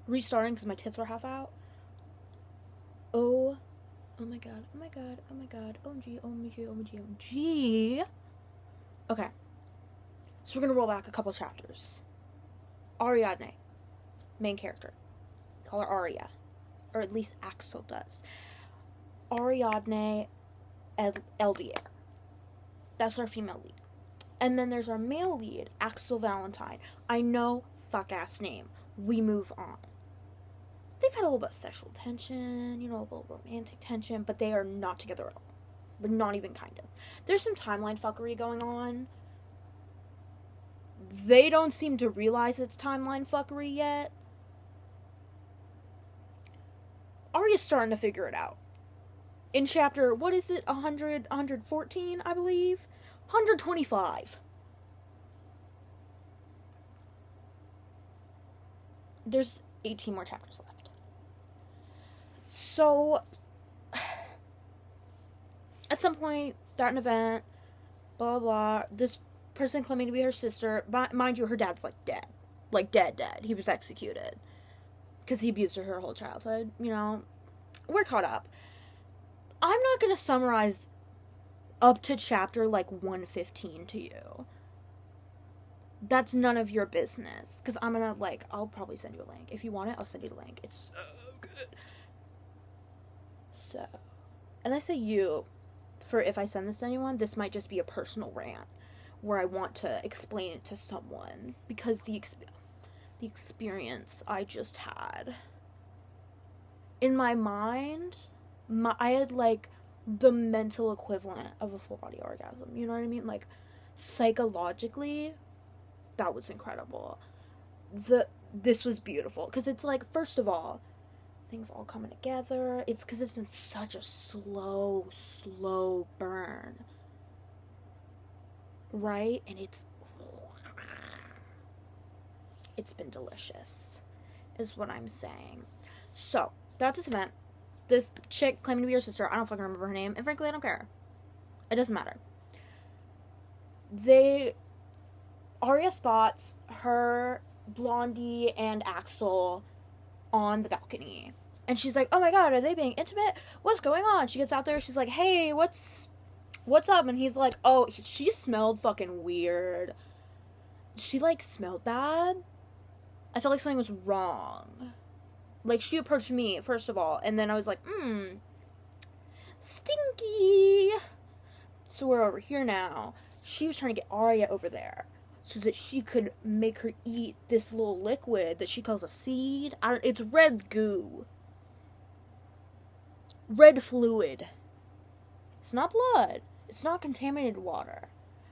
restarting because my tits were half out. Oh my god, oh my god, oh my god, OMG, OMG, OMG, OMG. Okay. So we're gonna roll back a couple chapters. Ariadne, main character. Call her Aria. Or at least Axel does. Ariadne Eldier. That's our female lead. And then there's our male lead, Axel Valentine. I know, fuck-ass name. We move on. They've had a little bit of sexual tension, you know, a little romantic tension, but they are not together at all. But not even kind of. There's some timeline fuckery going on. They don't seem to realize it's timeline fuckery yet. Arya's starting to figure it out. In chapter, what is it, 114, I believe? 125. There's 18 more chapters left. So, at some point, they're at an event, blah, blah, blah. This person claiming to be her sister, mind you, her dad's, like, dead. Like, dead. He was executed. Because he abused her whole childhood, you know. We're caught up. I'm not going to summarize up to chapter, like, 115 to you. That's none of your business. Because I'm going to, like, I'll probably send you a link. If you want it, I'll send you the link. It's so good. So, and I say you, for if I send this to anyone, this might just be a personal rant. Where I want to explain it to someone. Because the experience I just had. In my mind, I had, like, the mental equivalent of a full-body orgasm. You know what I mean? Like, psychologically, that was incredible. This was beautiful. Because it's like, first of all, things all coming together. It's because it's been such a slow burn. Right? And it's been delicious, is what I'm saying. So, they're at this event. This chick claiming to be her sister, I don't fucking remember her name, and frankly, I don't care. It doesn't matter. Arya spots her, Blondie, and Axel on the balcony. And she's like, oh my god, are they being intimate? What's going on? She gets out there, she's like, hey, what's up? And he's like, oh, she smelled fucking weird. She, like, smelled bad. I felt like something was wrong. Like, she approached me, first of all, and then I was like, stinky. So we're over here now. She was trying to get Arya over there so that she could make her eat this little liquid that she calls a seed. It's red goo. Red fluid. It's not blood. It's not contaminated water.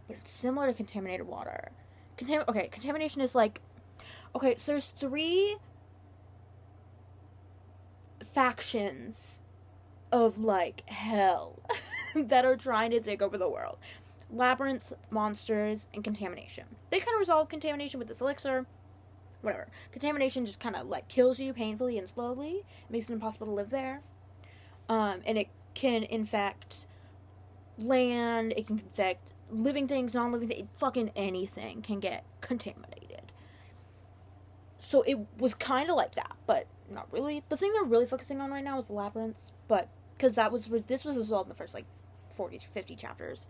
But it's similar to contaminated water. Contamination is like... Okay, so there's 3 factions of, like, hell that are trying to take over the world. Labyrinths, monsters, and contamination. They kind of resolve contamination with this elixir. Whatever. Contamination just kind of, like, kills you painfully and slowly. It makes it impossible to live there. And it can infect land. It can infect living things, non-living things. Fucking anything can get contaminated. So it was kind of like that, but not really. The thing they're really focusing on right now is the labyrinths, but because this was resolved in the first, like, 40 to 50 chapters.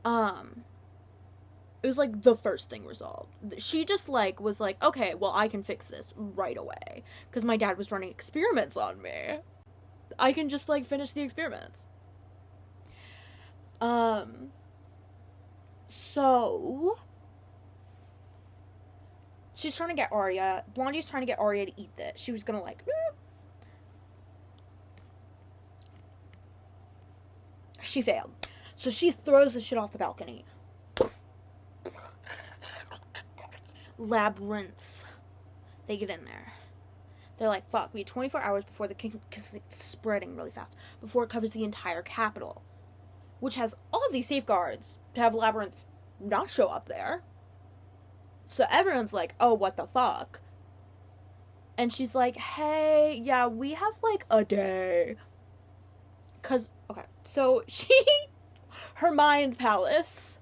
It was, like, the first thing resolved. She just, like, was like, okay, well, I can fix this right away, because my dad was running experiments on me. I can just, like, finish the experiments. So... she's trying to get Arya. Blondie's trying to get Arya to eat this. She was gonna, like... She failed. So she throws the shit off the balcony. Labyrinths. They get in there. They're like, fuck, we have 24 hours before because it's spreading really fast, before it covers the entire capital. Which has all of these safeguards to have labyrinths not show up there. So everyone's like, oh, what the fuck? And she's like, hey, yeah, we have, like, a day. Okay, so her mind palace,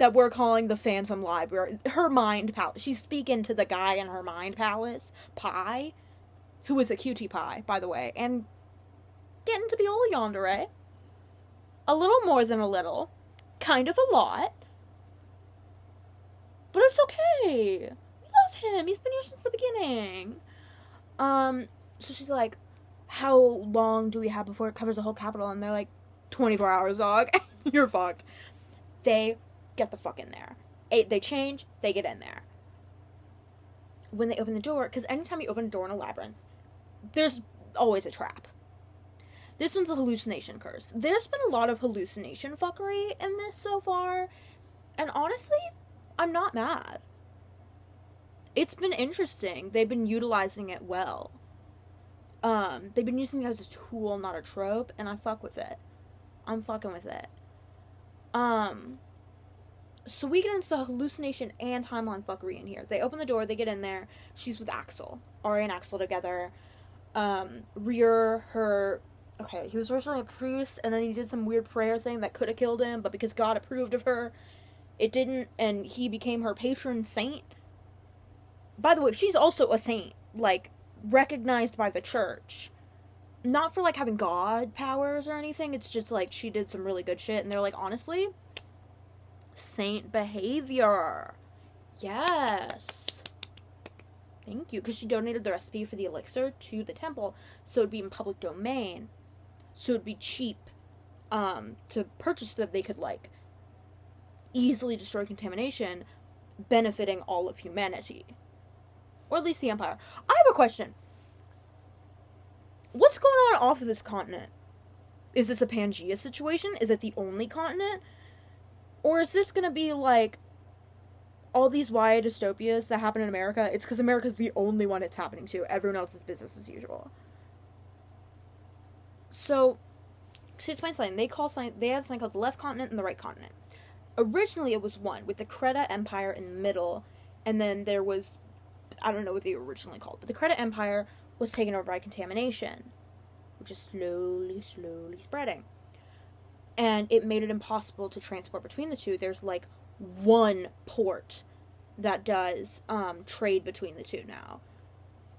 that we're calling the Phantom Library. Her mind palace. She's speaking to the guy in her mind palace, Pie, who is a cutie pie, by the way, and getting to be a little yandere. A little more than a little. Kind of a lot. But it's okay. We love him. He's been here since the beginning. So she's like, how long do we have before it covers the whole capital? And they're like, 24 hours, dog. You're fucked. They get the fuck in there. They change, they get in there. When they open the door, because anytime you open a door in a labyrinth, there's always a trap. This one's a hallucination curse. There's been a lot of hallucination fuckery in this so far, and honestly, I'm not mad. It's been interesting. They've been utilizing it well. They've been using it as a tool, not a trope, and I fuck with it. I'm fucking with it. So we get into the hallucination and timeline fuckery in here. They open the door, they get in there. She's with Axel. Ari and Axel together. Okay, he was originally a priest, and then he did some weird prayer thing that could have killed him, but because God approved of her, it didn't, and he became her patron saint. By the way, she's also a saint, like, recognized by the church. Not for, like, having God powers or anything, it's just, like, she did some really good shit, and they're like, honestly, saint behavior. Yes. Thank you, because she donated the recipe for the elixir to the temple, so it'd be in public domain. So it'd be cheap, to purchase so that they could, like, easily destroy contamination, benefiting all of humanity. Or at least the Empire. I have a question. What's going on off of this continent? Is this a Pangea situation? Is it the only continent? Or is this gonna be, like, all these YA dystopias that happen in America, it's because America's the only one it's happening to. Everyone else is business as usual. So, to explain something, they have something called the left continent and the right continent. Originally, it was one, with the Creta Empire in the middle, and then there was, I don't know what they were originally called, but the Creta Empire was taken over by contamination, which is slowly spreading. And it made it impossible to transport between the two. There's, like, one port that does trade between the two now,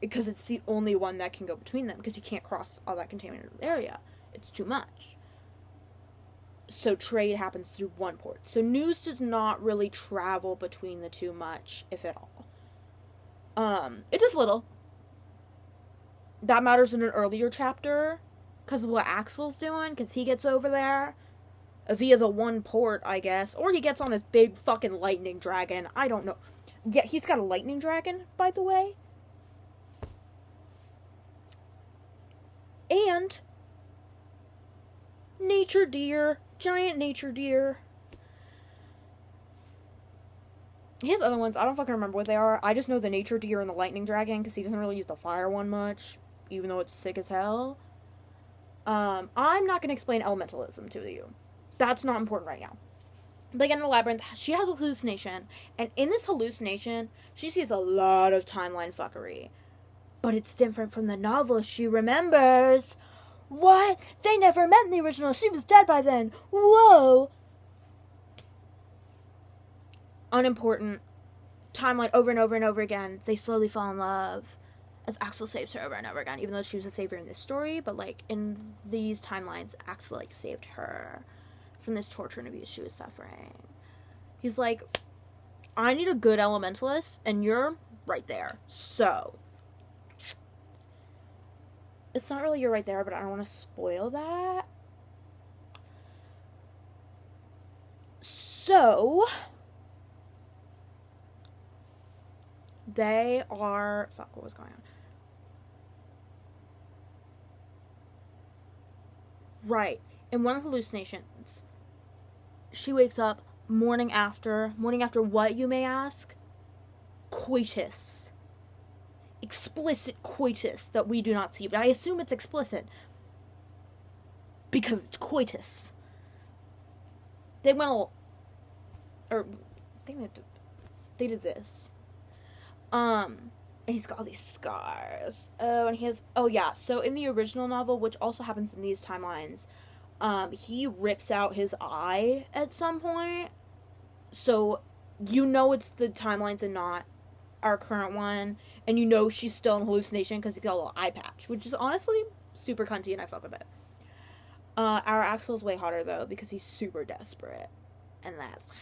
because it's the only one that can go between them, because you can't cross all that contaminated area. It's too much. So trade happens through one port. So news does not really travel between the two much, if at all. It does little. That matters in an earlier chapter, because of what Axel's doing, because he gets over there via the one port, I guess. Or he gets on his big fucking lightning dragon. I don't know. Yeah, he's got a lightning dragon, by the way. And nature deer. Giant nature deer. His other ones, I don't fucking remember what they are. I just know the nature deer and the lightning dragon, because he doesn't really use the fire one much, even though it's sick as hell. I'm not going to explain elementalism to you. That's not important right now. But again, in the labyrinth, she has a hallucination, and in this hallucination, she sees a lot of timeline fuckery. But it's different from the novel. She remembers. What? They never met in the original. She was dead by then. Whoa. Unimportant. Timeline over and over and over again. They slowly fall in love as Axel saves her over and over again, even though she was a savior in this story. But, like, in these timelines, Axel, like, saved her from this torture and abuse she was suffering. He's like, I need a good elementalist, and you're right there. So, it's not really you're right there, but I don't want to spoil that. So, they are, fuck, what was going on? Right. In one of the hallucinations, she wakes up morning after what, you may ask? Coitus. Explicit coitus that we do not see, but I assume it's explicit because it's coitus. They did this. And he's got all these scars. So in the original novel, which also happens in these timelines, he rips out his eye at some point. So, you know it's the timelines and not our current one. And you know she's still in hallucination because he's got a little eye patch. Which is honestly super cunty and I fuck with it. Our Axel's way hotter, though, because he's super desperate. And that's...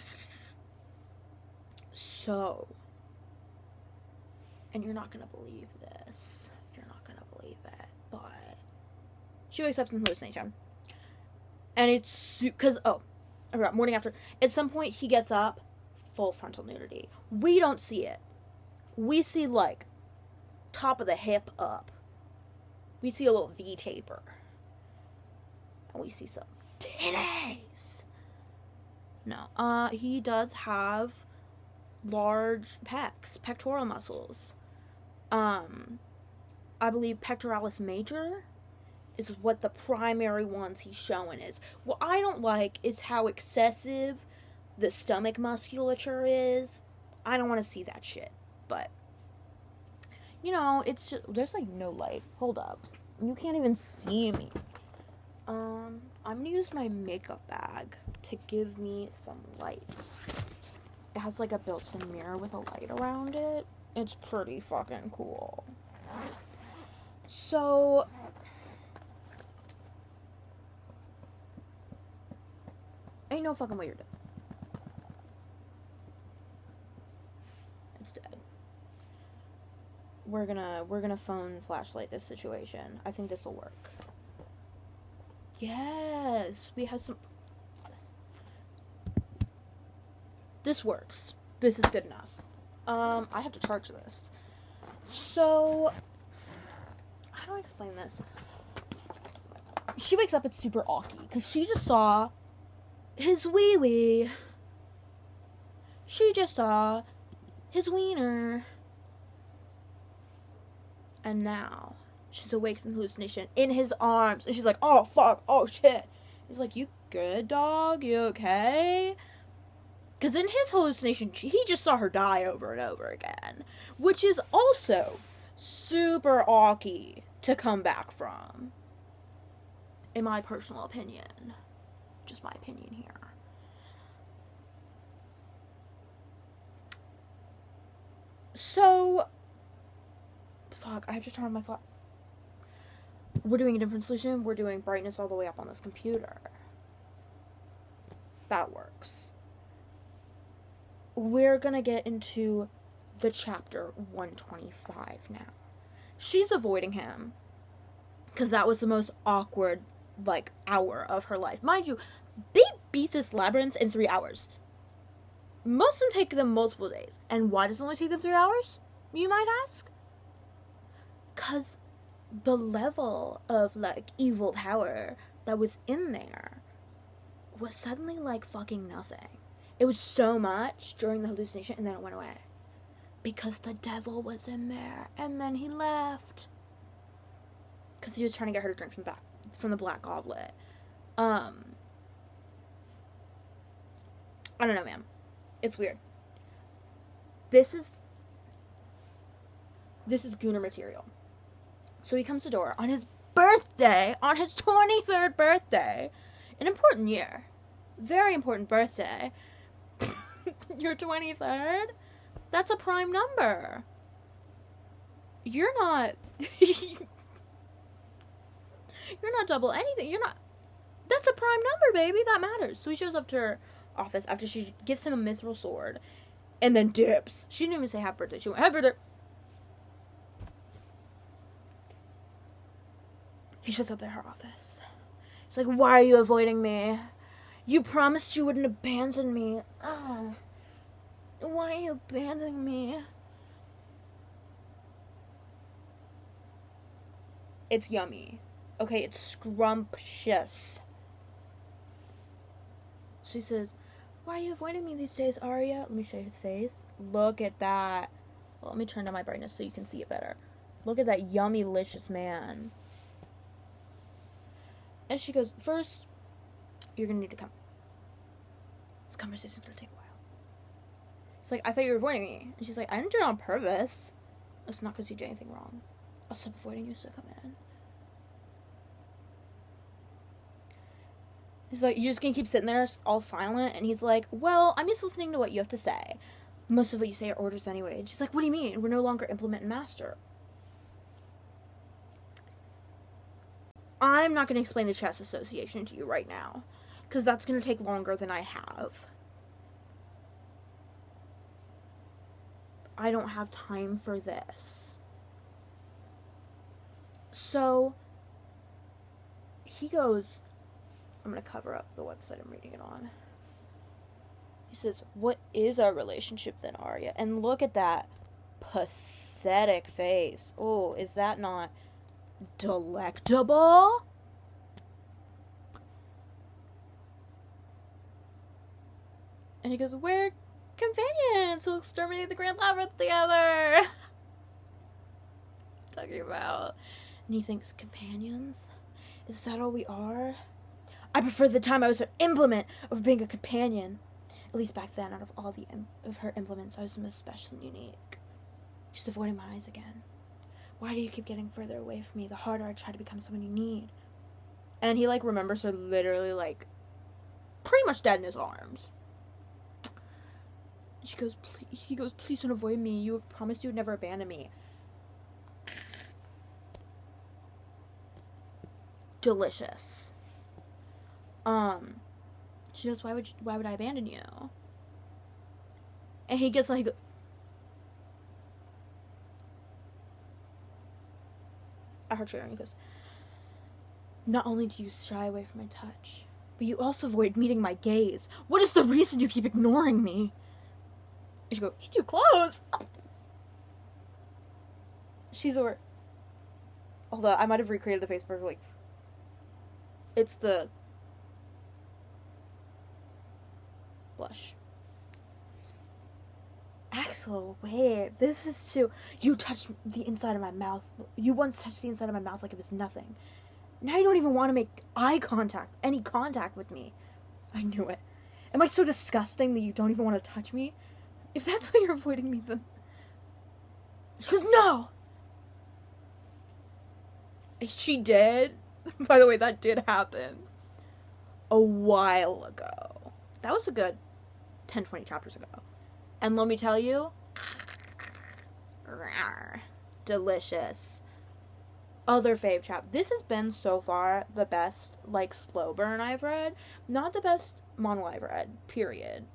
So... And you're not gonna believe this. You're not gonna believe it. But... She wakes up from hallucination. And it's... Because, morning after. At some point, he gets up. Full frontal nudity. We don't see it. We see, like, top of the hip up. We see a little V-taper. And we see some titties. No. He does have large pecs. Pectoral muscles. I believe pectoralis major is what the primary ones he's showing is. What I don't like is how excessive the stomach musculature is. I don't want to see that shit. But, you know, it's just, there's like no light. Hold up. You can't even see me. I'm gonna use my makeup bag to give me some light. It has like a built-in mirror with a light around it. It's pretty fucking cool. So, ain't no fucking way you're dead. It's dead. We're gonna phone flashlight this situation. I think this will work. Yes, we have some... This works. This is good enough. I have to charge this. So, how do I explain this? She wakes up, it's super awky, because she just saw his wee-wee. She just saw his wiener. And now, she's awake from hallucination in his arms. And she's like, oh, fuck, oh, shit. He's like, you good, dog? You okay? Because in his hallucination, he just saw her die over and over again. Which is also super awky to come back from. In my personal opinion. Just my opinion here. So... Fuck, I have to turn on my flash. We're doing a different solution. We're doing brightness all the way up on this computer. That works. We're gonna get into the chapter 125 now. She's avoiding him. Because that was the most awkward, like, hour of her life. Mind you, they beat this labyrinth in 3 hours. Most of them take them multiple days. And why does it only take them 3 hours? You might ask? Because the level of, like, evil power that was in there was suddenly, like, fucking nothing. It was so much during the hallucination, and then it went away. Because the devil was in there, and then he left. Because he was trying to get her to drink from the black goblet. I don't know, man. It's weird. This is Gooner material. So he comes to the door on his birthday, on his 23rd birthday. An important year. Very important birthday. Your 23rd? That's a prime number. You're not... You're not double anything. You're not... That's a prime number, baby. That matters. So he shows up to her office after she gives him a mithril sword. And then dips. She didn't even say happy birthday. She went, happy birthday. He shows up at her office. He's like, why are you avoiding me? You promised you wouldn't abandon me. Why are you abandoning me? It's yummy. Okay, it's scrumptious. She says, why are you avoiding me these days, Arya? Let me show you his face. Look at that. Well, let me turn down my brightness so you can see it better. Look at that yummy, delicious man. And she goes, first, you're going to need to come. This conversation's going to take a while. It's like, I thought you were avoiding me. And she's like, I didn't do it on purpose. It's not because you did anything wrong. I'll stop avoiding you, so come in. He's like, you're just gonna keep sitting there all silent? And he's like, well, I'm just listening to what you have to say. Most of what you say are orders anyway. And she's like, what do you mean? We're no longer implement and master. I'm not gonna explain the chess association to you right now, because that's gonna take longer than I have. I don't have time for this. So he goes, I'm going to cover up the website I'm reading it on. He says, what is our relationship then, Arya? And look at that pathetic face. Oh, is that not delectable? And he goes, we're companions who exterminate the Grand Labyrinth together. Talking about. And he thinks, companions? Is that all we are? I prefer the time I was her implement over being a companion. At least back then, out of all of her implements, I was the most special and unique. She's avoiding my eyes again. Why do you keep getting further away from me? The harder I try to become someone you need. And he, remembers her literally, pretty much dead in his arms. He goes, please don't avoid me. You promised you would never abandon me. Delicious. She goes, why would I abandon you? And he gets at her chair, and he goes, not only do you shy away from my touch, but you also avoid meeting my gaze. What is the reason you keep ignoring me? And she goes, you're too close. She's over. Hold on, I might have recreated the face perfectly. It's the blush. Axel, wait, this is too. You touched the inside of my mouth. You once touched the inside of my mouth like it was nothing. Now you don't even want to make any contact with me. I knew it. Am I so disgusting that you don't even want to touch me? If that's why you're avoiding me, then. She goes, no! She did. By the way, that did happen a while ago. That was a good 10, 20 chapters ago. And let me tell you, delicious. Other fave chapter. This has been so far the best, slow burn I've read. Not the best manga I've read, period.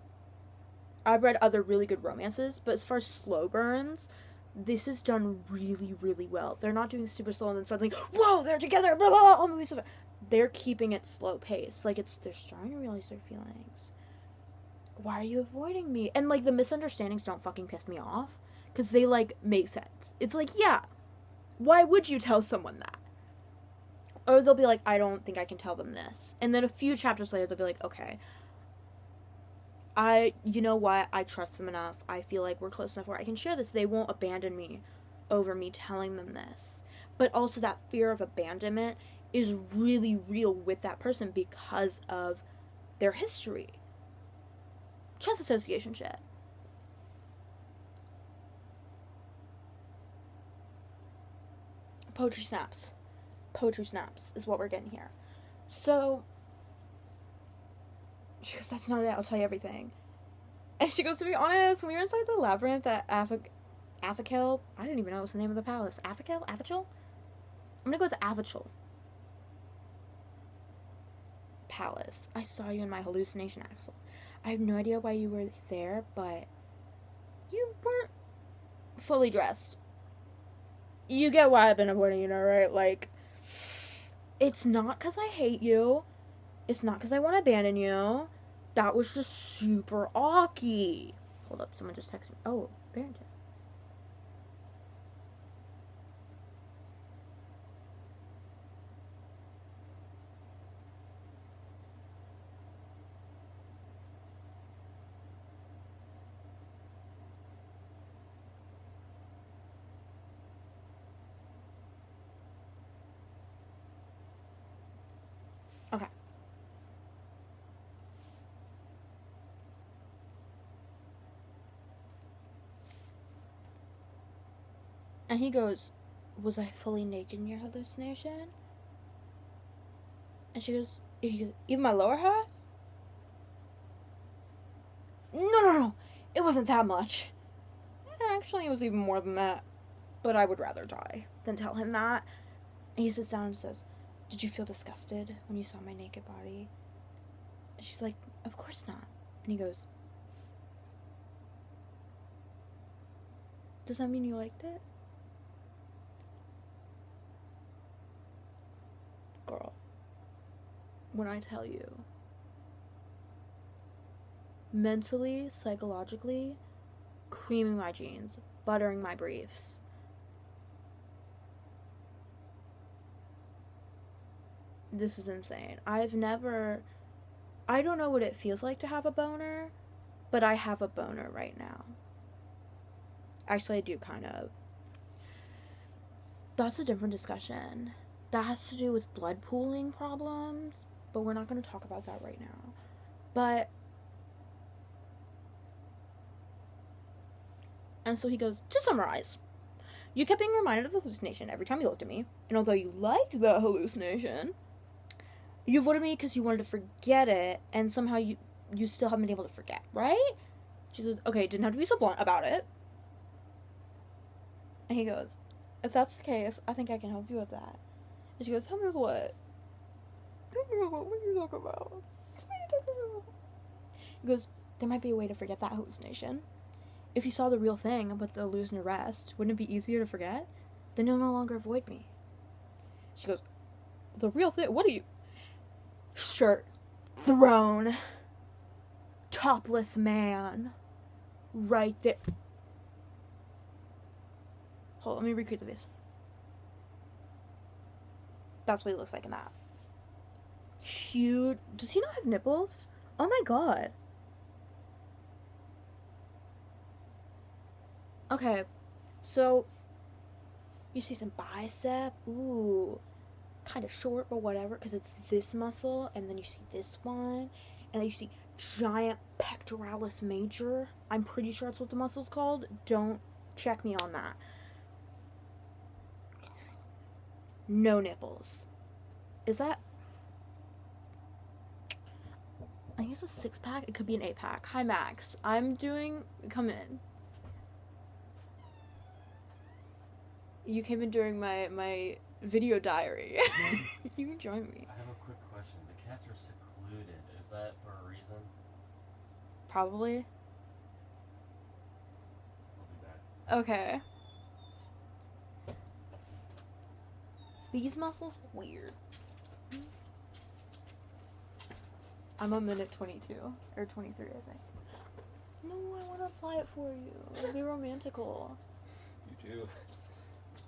I've read other really good romances, but as far as slow burns, this is done really, really well. They're not doing super slow and then suddenly, whoa, they're together, blah, blah, all moving so fast. They're keeping it slow pace. They're starting to realize their feelings. Why are you avoiding me? And, the misunderstandings don't fucking piss me off. Because they, make sense. It's yeah. Why would you tell someone that? Or they'll be like, I don't think I can tell them this. And then a few chapters later, they'll be like, okay. You know what? I trust them enough. I feel like we're close enough where I can share this. They won't abandon me over me telling them this. But also that fear of abandonment is really real with that person because of their history. Chess association shit. Poetry snaps. Poetry snaps is what we're getting here. So, she goes, that's not it, I'll tell you everything. And she goes, to be honest, when we were inside the labyrinth at Afikil, I didn't even know what was the name of the palace. Afikil? Avichil? I'm gonna go with the Avichil Palace. I saw you in my hallucination, Axel. I have no idea why you were there, but you weren't fully dressed. You get why I've been avoiding you now, right? It's not because I hate you. It's not because I want to abandon you. That was just super awky. Hold up, someone just texted me. Oh, Barrington. Okay. And he goes, was I fully naked in your hallucination? And she goes, He goes, even my lower half? No. It wasn't that much. Actually, it was even more than that. But I would rather die than tell him that. And he sits down and says, did you feel disgusted when you saw my naked body? And she's like, of course not. And he goes, does that mean you liked it? Girl, when I tell you, mentally, psychologically, creaming my jeans, buttering my briefs. This is insane. I don't know what it feels like to have a boner, but I have a boner right now. Actually, I do kind of. That's a different discussion. That has to do with blood pooling problems, but we're not going to talk about that right now. But, and so he goes, to summarize, you kept being reminded of the hallucination every time you looked at me, and although you liked the hallucination, you avoided me because you wanted to forget it, and somehow you still haven't been able to forget, right? She goes, okay, didn't have to be so blunt about it. And he goes, if that's the case, I think I can help you with that. And she goes, help me with what? What are you talking about? He goes, there might be a way to forget that hallucination. If you saw the real thing about the illusion of rest, wouldn't it be easier to forget? Then you'll no longer avoid me. She goes, the real thing? What are you? Shirt, throne, topless man, right there. Hold on, let me recreate the face. That's what he looks like in that. Huge. Does he not have nipples? Oh my god. Okay, so you see some bicep. Ooh, kind of short, but whatever, because it's this muscle, and then you see this one, and then you see giant pectoralis major. I'm pretty sure that's what the muscle's called. Don't check me on that. No nipples. Is that? I think it's a 6-pack. It could be an 8-pack. Hi, Max. Come in. You came in during my video diary. You can join me. I have a quick question. The cats are secluded. Is that for a reason? Probably. I'll be back. Okay. These muscles weird. I'm a minute 22 or 23, I think. No, I want to apply it for you. It'll be romantical. You do.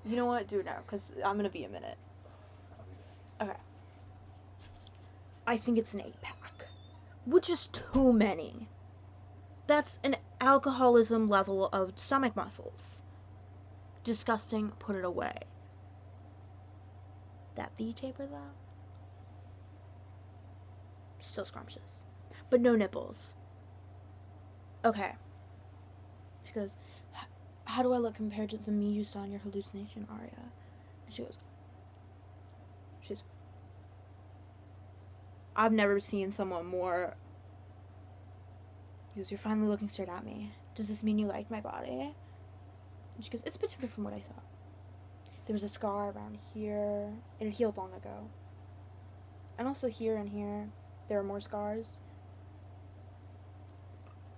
You know what? Do it now, because I'm going to be a minute. Okay. I think it's an 8-pack. Which is too many. That's an alcoholism level of stomach muscles. Disgusting. Put it away. That V-taper, though? Still scrumptious. But no nipples. Okay. She goes, how do I look compared to the me you saw in your hallucination, Arya? And she goes, I've never seen someone more. He goes, you're finally looking straight at me. Does this mean you like my body? And she goes, it's a bit different from what I saw. There was a scar around here. It had healed long ago. And also here and here, there are more scars.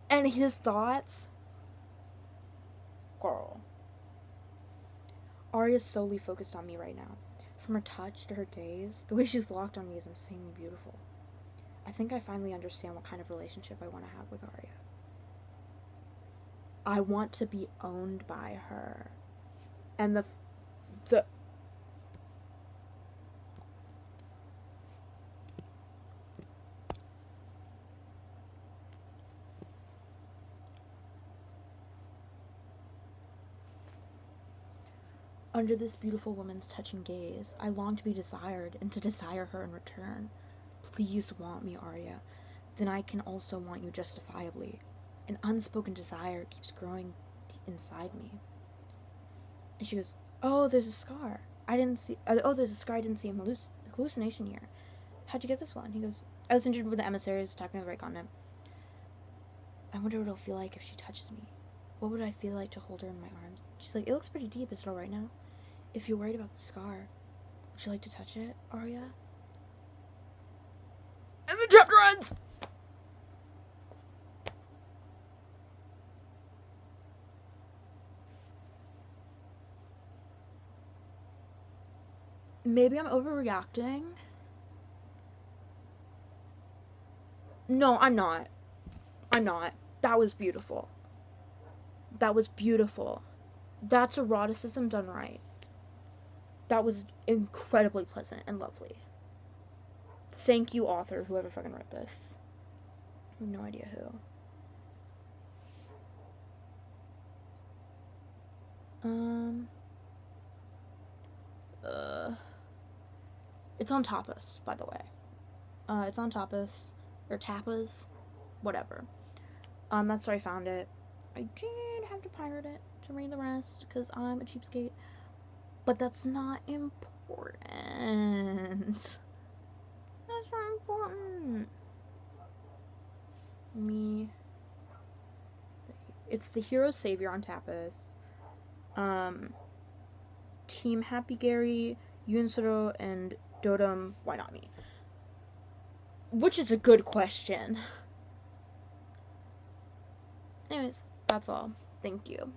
And his thoughts? Girl. Arya's solely focused on me right now. From her touch to her gaze, the way she's locked on me is insanely beautiful. I think I finally understand what kind of relationship I want to have with Arya. I want to be owned by her. And the under this beautiful woman's touching gaze, I long to be desired and to desire her in return. Please want me, Arya. Then I can also want you justifiably. An unspoken desire keeps growing inside me. And she goes, oh, there's a scar. There's a scar I didn't see in hallucination here. how'd you get this one? He goes, I was injured with the emissaries attacking the right continent. I wonder what it'll feel like if she touches me. What would I feel like to hold her in my arms? She's like, it looks pretty deep. Is it alright now? If you're worried about the scar, would you like to touch it, Arya? And the chapter ends! Maybe I'm overreacting. No, I'm not. I'm not. That was beautiful. That was beautiful. That's eroticism done right. That was incredibly pleasant and lovely. Thank you, author, whoever fucking wrote this. I have no idea who. It's on Tapas, by the way. It's on Tapas, or Tapas, whatever. That's where I found it. I did have to pirate it to read the rest, because I'm a cheapskate. But that's not important. That's not important. It's the hero savior on Tapas. Team Happy Gary, Yunsuro, and Dodum, why not me? Which is a good question. Anyways, that's all. Thank you.